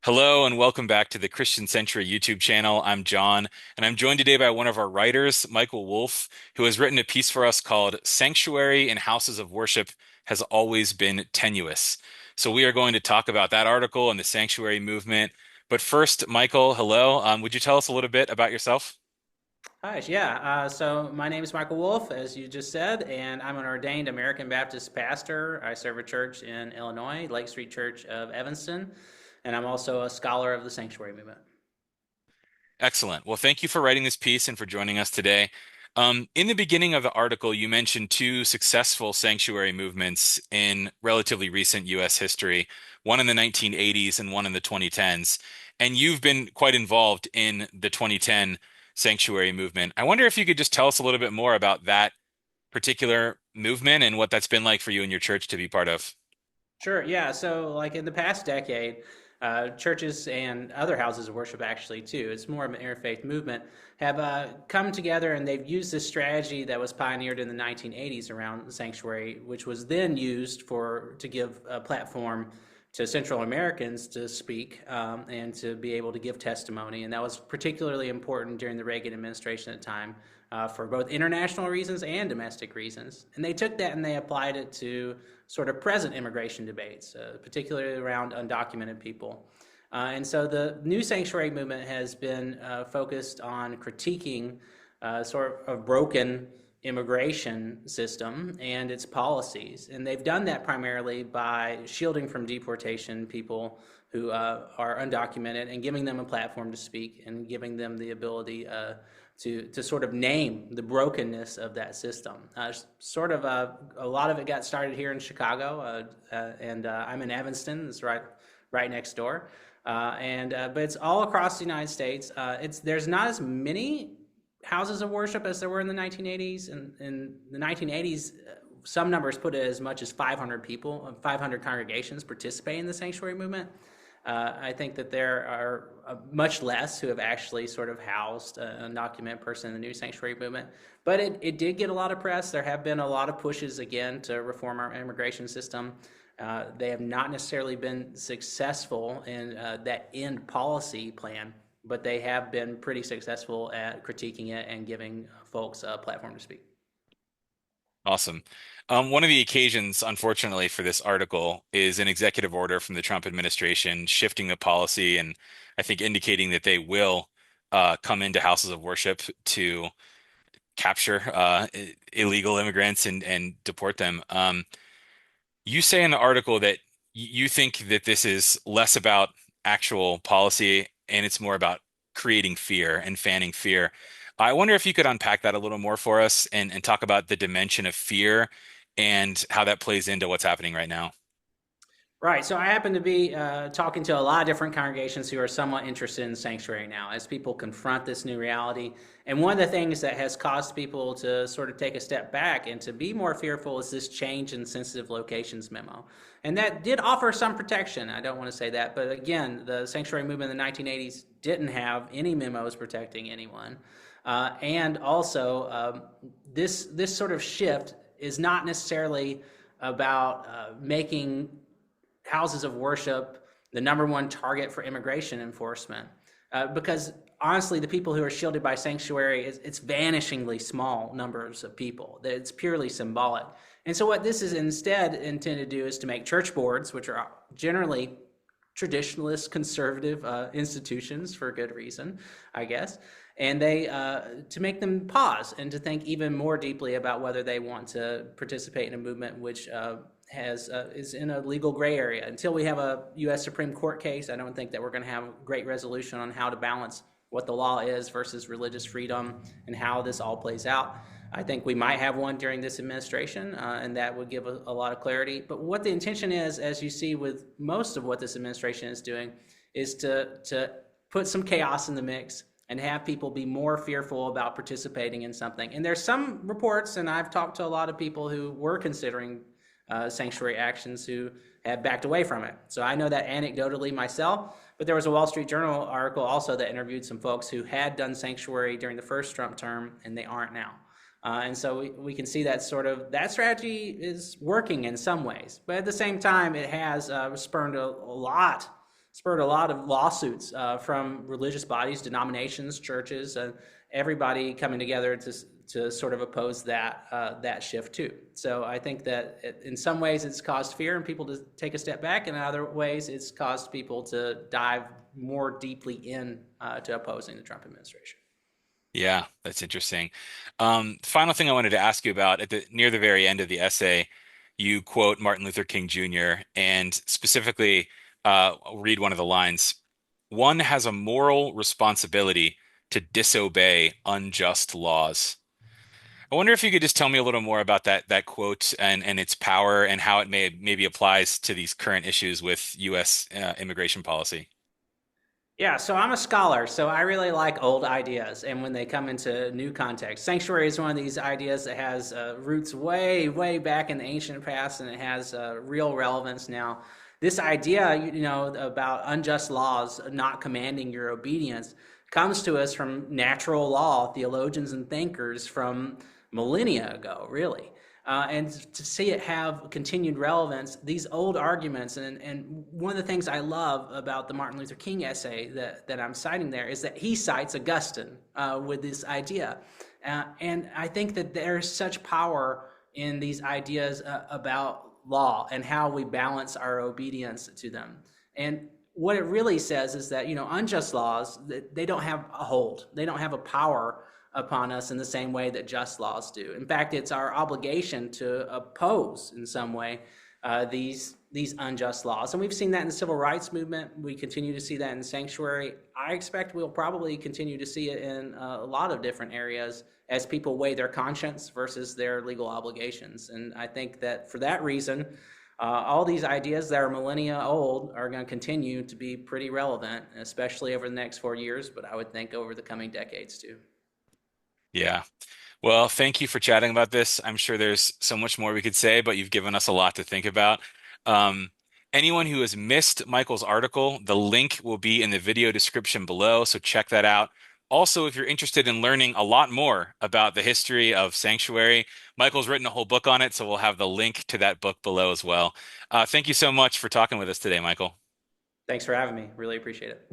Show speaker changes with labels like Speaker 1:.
Speaker 1: Hello and welcome back to the Christian Century YouTube channel. I'm John, and I'm joined today by one of our writers, Michael Woolf, who has written a piece for us called Sanctuary and Houses of Worship Has Always Been Tenuous. So we are going to talk about that article and the sanctuary movement. But first, Michael, hello. Would you tell us a little bit about yourself?
Speaker 2: Hi, yeah. So my name is Michael Woolf, as you just said, and I'm an ordained American Baptist pastor. I serve a church in Illinois, Lake Street Church of Evanston, and I'm also a scholar of the sanctuary movement.
Speaker 1: Excellent. Well, thank you for writing this piece and for joining us today. In the beginning of the article, you mentioned two successful sanctuary movements in relatively recent U.S. history, one in the 1980s and one in the 2010s. And you've been quite involved in the 2010 sanctuary movement. I wonder if you could just tell us a little bit more about that particular movement and what that's been like for you and your church to be part of.
Speaker 2: Sure, yeah. So, like in the past decade, churches and other houses of worship, actually, too, it's more of an interfaith movement, have come together and they've used this strategy that was pioneered in the 1980s around sanctuary, which was then used to give a platform to Central Americans to speak and to be able to give testimony. And that was particularly important during the Reagan administration at the time for both international reasons and domestic reasons. And they took that and they applied it to sort of present immigration debates, particularly around undocumented people. And so the new sanctuary movement has been focused on critiquing sort of a broken immigration system and its policies. And they've done that primarily by shielding from deportation people who are undocumented and giving them a platform to speak and giving them the ability to sort of name the brokenness of that system. A lot of it got started here in Chicago, and I'm in Evanston. It's right next door. But it's all across the United States. There's not as many houses of worship as there were in the 1980s. In the 1980s, some numbers put it as much as 500 people, 500 congregations participating in the sanctuary movement. I think that there are much less who have actually sort of housed an undocumented person in the new sanctuary movement. But it did get a lot of press. There have been a lot of pushes, again, to reform our immigration system. They have not necessarily been successful in that end policy plan, but they have been pretty successful at critiquing it and giving folks a platform to speak.
Speaker 1: Awesome. One of the occasions, unfortunately, for this article is an executive order from the Trump administration shifting the policy and I think indicating that they will come into houses of worship to capture illegal immigrants and deport them. You say in the article that you think that this is less about actual policy and it's more about creating fear and fanning fear. I wonder if you could unpack that a little more for us and talk about the dimension of fear and how that plays into what's happening right now.
Speaker 2: Right. So I happen to be talking to a lot of different congregations who are somewhat interested in sanctuary now as people confront this new reality. And one of the things that has caused people to sort of take a step back and to be more fearful is this change in sensitive locations memo. And that did offer some protection. I don't want to say that. But again, the sanctuary movement in the 1980s didn't have any memos protecting anyone. And also, this sort of shift is not necessarily about making houses of worship the number one target for immigration enforcement. Because honestly, the people who are shielded by sanctuary, it's vanishingly small numbers of people. It's purely symbolic. And so what this is instead intended to do is to make church boards, which are generally traditionalist, conservative institutions for good reason, I guess, and they to make them pause and to think even more deeply about whether they want to participate in a movement which is in a legal gray area. Until we have a U.S. Supreme Court case, I don't think that we're going to have a great resolution on how to balance what the law is versus religious freedom and how this all plays out. I think we might have one during this administration, and that would give a lot of clarity. But what the intention is, as you see with most of what this administration is doing, is to put some chaos in the mix and have people be more fearful about participating in something. And there's some reports, and I've talked to a lot of people who were considering sanctuary actions who have backed away from it. So I know that anecdotally myself, but there was a Wall Street Journal article also that interviewed some folks who had done sanctuary during the first Trump term, and they aren't now. And so we can see that that strategy is working in some ways, but at the same time, it has spurned a lot spurred a lot of lawsuits from religious bodies, denominations, churches, and everybody coming together to sort of oppose that shift too. So I think that in some ways it's caused fear and people to take a step back, and in other ways it's caused people to dive more deeply in to opposing the Trump administration.
Speaker 1: Yeah, that's interesting. Final thing I wanted to ask you about at the near the very end of the essay, you quote Martin Luther King Jr. and specifically I'll read one of the lines. One has a moral responsibility to disobey unjust laws. I wonder if you could just tell me a little more about that quote and its power and how it maybe applies to these current issues with U.S. Immigration policy.
Speaker 2: Yeah, so I'm a scholar, so I really like old ideas, and when they come into new context, sanctuary is one of these ideas that has roots way, way back in the ancient past, and it has real relevance now. This idea, about unjust laws not commanding your obedience, comes to us from natural law theologians and thinkers from millennia ago, really. And to see it have continued relevance, these old arguments, and one of the things I love about the Martin Luther King essay that I'm citing there is that he cites Augustine with this idea. And I think that there's such power in these ideas about law and how we balance our obedience to them. And what it really says is that, unjust laws, they don't have a hold, they don't have a power upon us in the same way that just laws do. In fact, it's our obligation to oppose in some way these unjust laws. And we've seen that in the civil rights movement. We continue to see that in sanctuary. I expect we'll probably continue to see it in a lot of different areas as people weigh their conscience versus their legal obligations. And I think that for that reason, all these ideas that are millennia old are going to continue to be pretty relevant, especially over the next 4 years, but I would think over the coming decades too.
Speaker 1: Yeah. Well, thank you for chatting about this. I'm sure there's so much more we could say, but you've given us a lot to think about. Um, Anyone who has missed Michael's article, the link will be in the video description below, so check that out. Also, if you're interested in learning a lot more about the history of Sanctuary, Michael's written a whole book on it, so we'll have the link to that book below as well. Thank you so much for talking with us today, Michael.
Speaker 2: Thanks for having me. Really appreciate it.